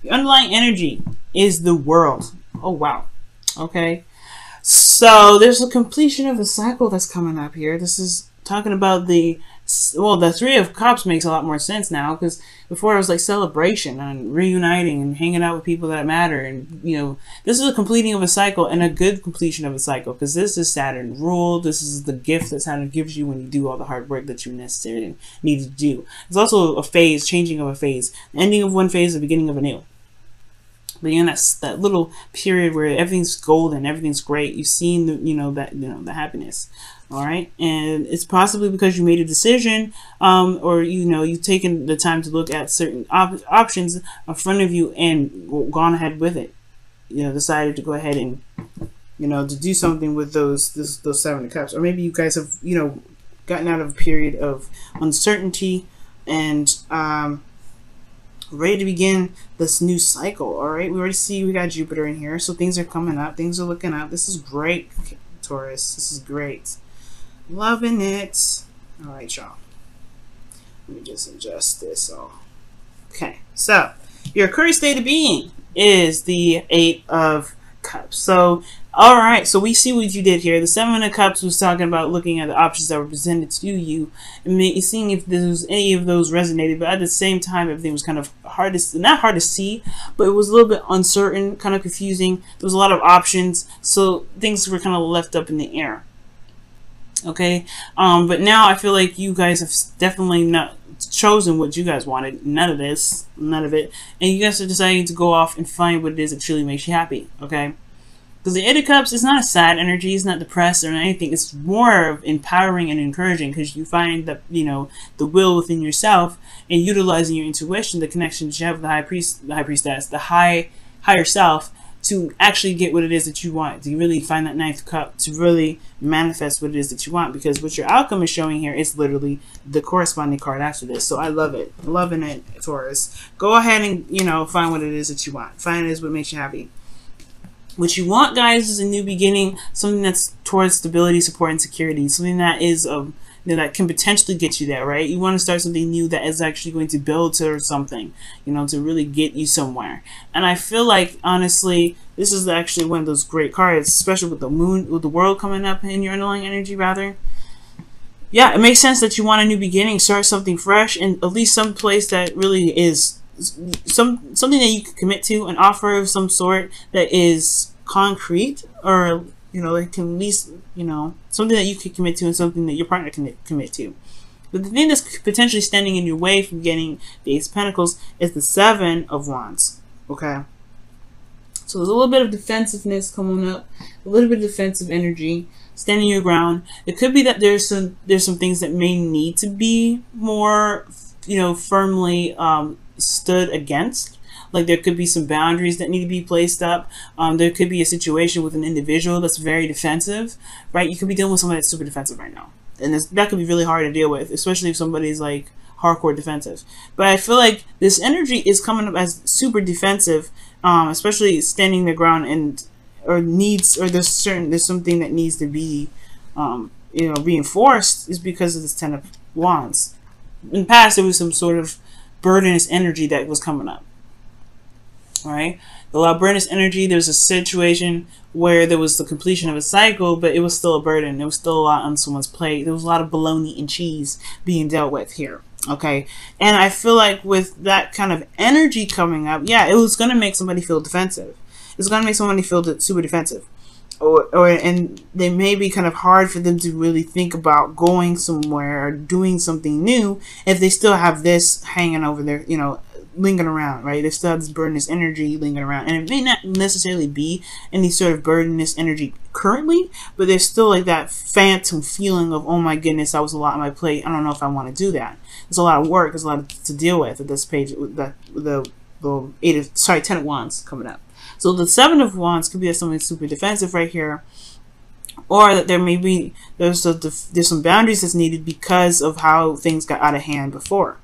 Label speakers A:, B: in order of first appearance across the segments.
A: The underlying energy is the world. Oh, wow. Okay. So there's a completion of a cycle that's coming up here. This is talking about the Three of Cups makes a lot more sense now, because before it was like celebration and reuniting and hanging out with people that matter. And, you know, this is a completing of a cycle, and a good completion of a cycle, because this is Saturn ruled. This is the gift that Saturn gives you when you do all the hard work that you necessarily need to do. It's also a phase, changing of a phase, ending of one phase, the beginning of a new. But in that little period where everything's golden, everything's great, you've seen the happiness, all right. And it's possibly because you made a decision, or you've taken the time to look at certain options in front of you and gone ahead with it. Decided to go ahead and to do something with those Seven of Cups, or maybe you guys have gotten out of a period of uncertainty and ready to begin this new cycle. All right, we already see we got Jupiter in here, so things are coming up, things are looking up. This is great, Taurus. This is great, loving it. All right, y'all, let me just adjust this all. Okay, so your current state of being is the Eight of Cups. So all right, so we see what you did here. The Seven of Cups was talking about looking at the options that were presented to you and seeing if any of those resonated, but at the same time everything was kind of not hard to see, but it was a little bit uncertain, kind of confusing. There was a lot of options, so things were kind of left up in the air. Okay, but now I feel like you guys have definitely not chosen what you guys wanted. None of it, and you guys are deciding to go off and find what it is that truly makes you happy. Okay. Because the Eight of Cups is not a sad energy, it's not depressed or anything. It's more of empowering and encouraging, because you find that, the will within yourself, and utilizing your intuition, the connection that you have with the high priestess, the higher self, to actually get what it is that you want, to really find that Ninth Cup, to really manifest what it is that you want. Because what your outcome is showing here is literally the corresponding card after this. So I love it. Loving it, Taurus. Go ahead and, find what it is that you want. Find it is what makes you happy. What you want, guys, is a new beginning, something that's towards stability, support, and security, something that is that can potentially get you there, right? You want to start something new that is actually going to build to something, to really get you somewhere. And I feel like, honestly, this is actually one of those great cards, especially with the moon, with the world coming up in your underlying energy, rather. Yeah, it makes sense that you want a new beginning, start something fresh, and at least some place that really is something that you can commit to, an offer of some sort that is concrete, or it can at least something that you could commit to, and something that your partner can commit to. But the thing that's potentially standing in your way from getting the Ace of Pentacles is the Seven of Wands. Okay, so there's a little bit of defensiveness coming up, a little bit of defensive energy, standing your ground. It could be that there's some things that may need to be more firmly stood against. Like there could be some boundaries that need to be placed up. There could be a situation with an individual that's very defensive, right? You could be dealing with somebody that's super defensive right now, and that could be really hard to deal with, especially if somebody's like hardcore defensive. But I feel like this energy is coming up as super defensive, especially standing their ground, there's something that needs to be reinforced, is because of this Ten of Wands. In the past, there was some sort of burdensome energy that was coming up. All right, a lot of burdensome energy. There was a situation where there was the completion of a cycle, but it was still a burden. There was still a lot on someone's plate. There was a lot of bologna and cheese being dealt with here. Okay, and I feel like with that kind of energy coming up, yeah, it was going to make somebody feel defensive. It's going to make somebody feel super defensive. And they may be kind of hard for them to really think about going somewhere or doing something new if they still have this hanging over there, lingering around, right? They still have this burdensome energy lingering around, and it may not necessarily be any sort of burdensome energy currently, but there's still like that phantom feeling of, oh my goodness, that was a lot on my plate. I don't know if I want to do that. There's a lot of work. There's a lot to deal with at this page. With the Ten of Wands coming up. So the Seven of Wands could be that something super defensive right here, or that there may be there's some boundaries that's needed because of how things got out of hand before,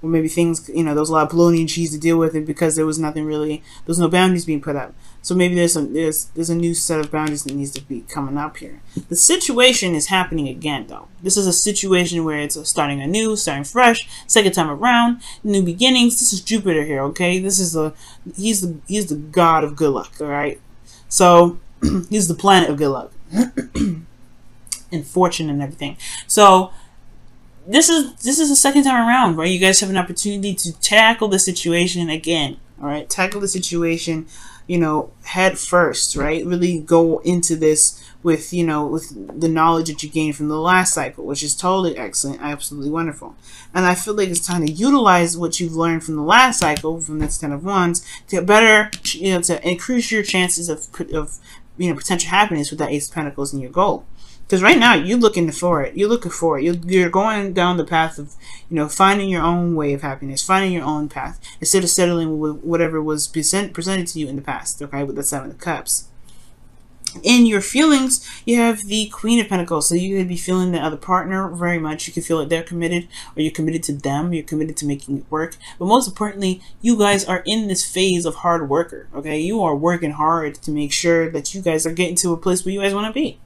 A: or maybe things, you know, there was a lot of bologna and cheese to deal with it because there was nothing really, there was no boundaries being put up. So maybe there's a new set of boundaries that needs to be coming up here. The situation is happening again, though. This is a situation where it's starting anew, starting fresh, second time around, new beginnings. This is Jupiter here, okay? This is he's the god of good luck, all right? So he's the planet of good luck and fortune and everything. So this is the second time around, right? You guys have an opportunity to tackle the situation again, all right? Tackle the situation, you know, head first, right? Really go into this with, you know, with the knowledge that you gained from the last cycle, which is totally excellent, absolutely wonderful. And I feel like it's time to utilize what you've learned from the last cycle, from this Ten of Wands, to better, you know, to increase your chances of you know, potential happiness with that Ace of Pentacles in your goal. Because right now you're looking for it. You're looking for it. You're going down the path of, you know, finding your own way of happiness, finding your own path, instead of settling with whatever was presented to you in the past. Okay, with the Seven of Cups. In your feelings, you have the Queen of Pentacles. So you could be feeling the other partner very much. You can feel that they're committed, or you're committed to them. You're committed to making it work. But most importantly, you guys are in this phase of hard worker. Okay, you are working hard to make sure that you guys are getting to a place where you guys want to be.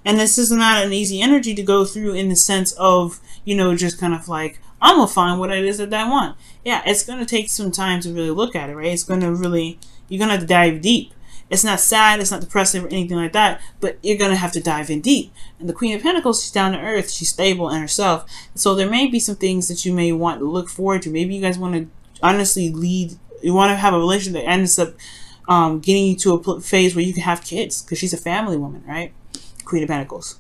A: And this is not an easy energy to go through in the sense of, you know, just kind of like, I'm going to find what it is that I want. Yeah, it's going to take some time to really look at it, right? It's going to really, you're going to have to dive deep. It's not sad, it's not depressive or anything like that, but you're going to have to dive in deep. And the Queen of Pentacles, she's down to earth, she's stable in herself. So there may be some things that you may want to look forward to. Maybe you guys want to honestly lead, you want to have a relationship that ends up getting you to a phase where you can have kids, because she's a family woman, right? Queen of Pentacles.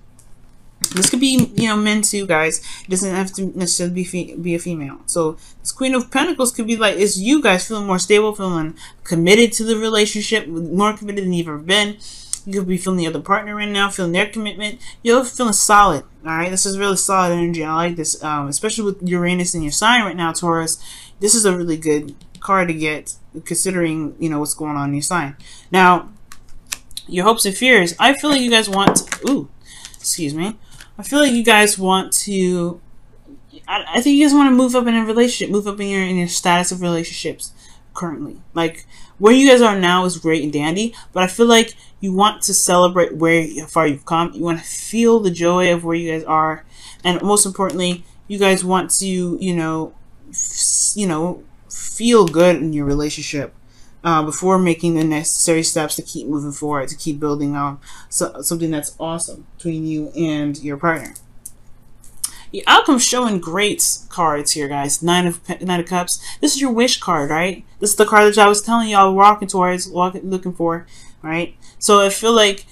A: This could be, you know, men too, guys. It doesn't have to necessarily be a female. So this Queen of Pentacles could be like, it's you guys feeling more stable, feeling committed to the relationship, more committed than you've ever been. You could be feeling the other partner right now, feeling their commitment. You're feeling solid, all right? This is really solid energy. I like this, especially with Uranus in your sign right now, Taurus. This is a really good card to get, considering, you know, what's going on in your sign. Now, your hopes and fears. I feel like you guys want to, ooh, excuse me. I feel like you guys want to, I think you guys want to move up in a relationship, move up in your status of relationships currently. Like, where you guys are now is great and dandy, but I feel like you want to celebrate how far you've come. You want to feel the joy of where you guys are. And most importantly, you guys want to, you know, feel good in your relationship. Before making the necessary steps to keep moving forward, to keep building something that's awesome between you and your partner. The outcome showing great cards here, guys. Nine of Cups. This is your wish card, right? This is the card that I was telling y'all walking towards, looking for, right? So I feel like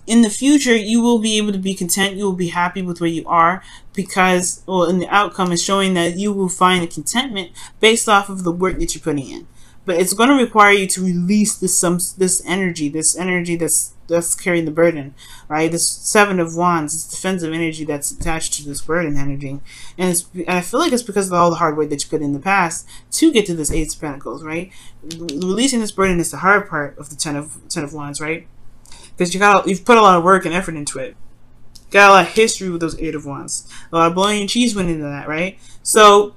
A: in the future, you will be able to be content. You will be happy with where you are because, well, and the outcome is showing that you will find a contentment based off of the work that you're putting in. But it's going to require you to release this energy that's carrying the burden, right? This Seven of Wands, this defensive energy that's attached to this burden energy, and I feel like it's because of all the hard work that you put in the past to get to this Ace of Pentacles, right? Releasing this burden is the hard part of the Ten of Wands, right? Because you've put a lot of work and effort into it. Got a lot of history with those Eight of Wands. A lot of bologna and cheese went into that, right? So,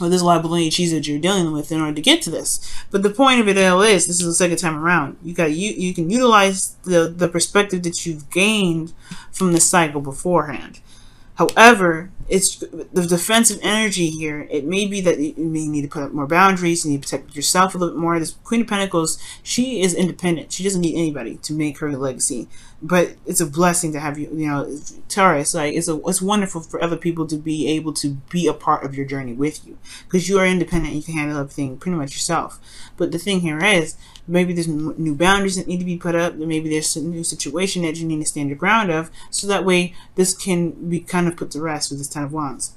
A: well, there's a lot of bologna cheese that you're dealing with in order to get to this. But the point of it all is, this is the second time around. You can utilize the perspective that you've gained from the cycle beforehand. However, it's the defensive energy here. It may be that you may need to put up more boundaries. You need to protect yourself a little bit more. This Queen of Pentacles, she is independent. She doesn't need anybody to make her legacy. But it's a blessing to have you, you know, Taurus. Like it's wonderful for other people to be able to be a part of your journey with you, because you are independent. You can handle everything pretty much yourself. But the thing here is, maybe there's new boundaries that need to be put up. Maybe there's a new situation that you need to stand your ground of, so that way this can be kind of put to rest with this Ten of Wands.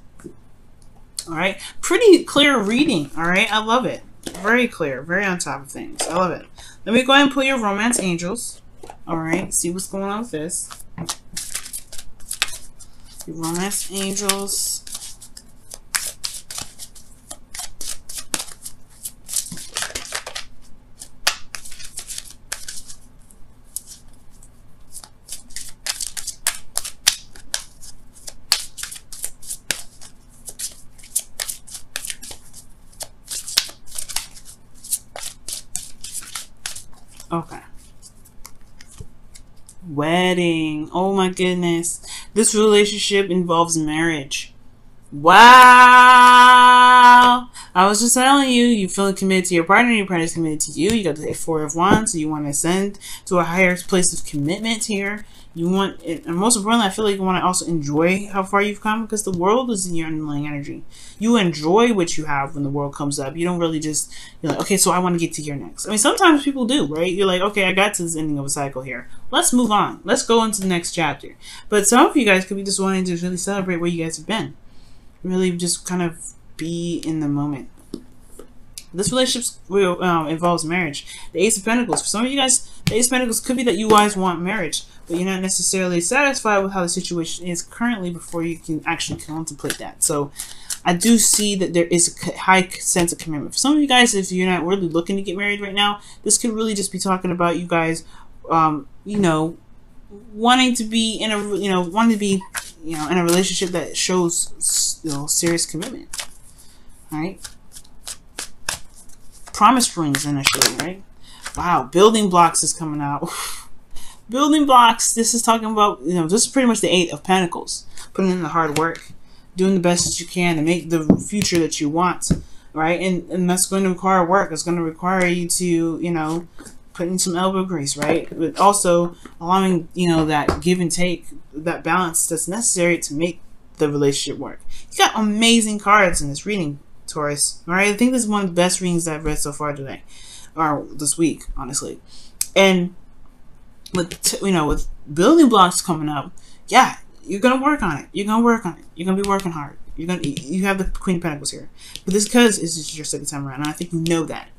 A: All right, pretty clear reading. All right, I love it. Very clear, very on top of things. I love it. Let me go ahead and pull your Romance Angels. All right, see what's going on with this. Your Romance Angels. Okay. Wedding. Oh my goodness. This relationship involves marriage. Wow. I was just telling you, you feeling committed to your partner is committed to you. You got the Four of Wands, so you want to ascend to a higher place of commitment here. You want, and most importantly, I feel like you want to also enjoy how far you've come, because the world is in your underlying energy. You enjoy what you have when the world comes up. You don't really just, you're like, okay, so I want to get to here next. I mean, sometimes people do, right? You're like, okay, I got to this ending of a cycle here. Let's move on. Let's go into the next chapter. But some of you guys could be just wanting to really celebrate where you guys have been. Really just kind of be in the moment. This relationship involves marriage. The Ace of Pentacles. For some of you guys, the Ace of Pentacles could be that you guys want marriage, but you're not necessarily satisfied with how the situation is currently before you can actually contemplate that. So I do see that there is a high sense of commitment. For some of you guys, if you're not really looking to get married right now, this could really just be talking about you guys, you know, wanting to be in a, wanting to be, in a relationship that shows, serious commitment. All right. Promise rings initially, right? Wow, building blocks is coming out. Building blocks. This is talking about, this is pretty much the Eight of Pentacles. Putting in the hard work, doing the best that you can to make the future that you want, right? And that's going to require work. It's going to require you to, put in some elbow grease, right? But also allowing, that give and take, that balance that's necessary to make the relationship work. You got amazing cards in this reading, Taurus. All right, I think this is one of the best readings that I've read so far today, or this week, honestly. And with with building blocks coming up, yeah, you're gonna work on it. You're gonna work on it. You're gonna be working hard. You have the Queen of Pentacles here, but this because it's just your second time around, and I think you know that.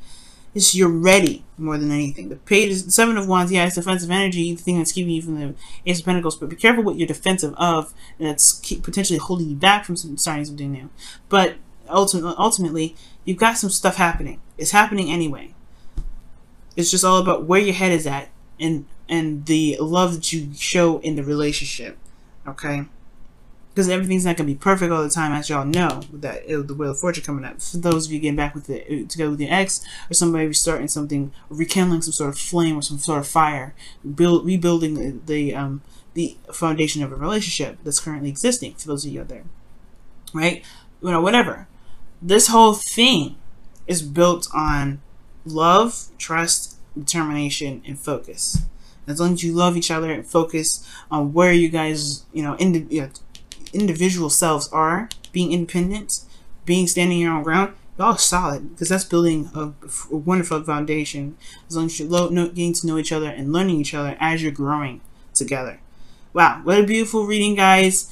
A: It's you're ready more than anything. The Page is the Seven of Wands. Yeah, it's defensive energy, the thing that's keeping you from the Ace of Pentacles. But be careful what you're defensive of, and that's potentially holding you back from starting something new. But ultimately, you've got some stuff happening. It's happening anyway. It's just all about where your head is at and the love that you show in the relationship. Okay? Because everything's not going to be perfect all the time, as y'all know, with that the Wheel of Fortune coming up. For those of you getting back with together with your ex, or somebody restarting something, or rekindling some sort of flame or some sort of fire, rebuilding the foundation of a relationship that's currently existing. For those of you out there, right? Whatever. This whole thing is built on love, trust, determination, and focus. As long as you love each other and focus on where you guys, individual selves are, being independent, standing your own ground, y'all solid, because that's building a wonderful foundation. As long as you're getting to know each other and learning each other as you're growing together. Wow, what a beautiful reading, guys.